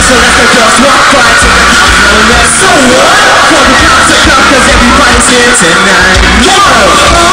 So let the girls walk by to the house. So what? Call the cops to come 'cause everybody's here tonight. Whoa!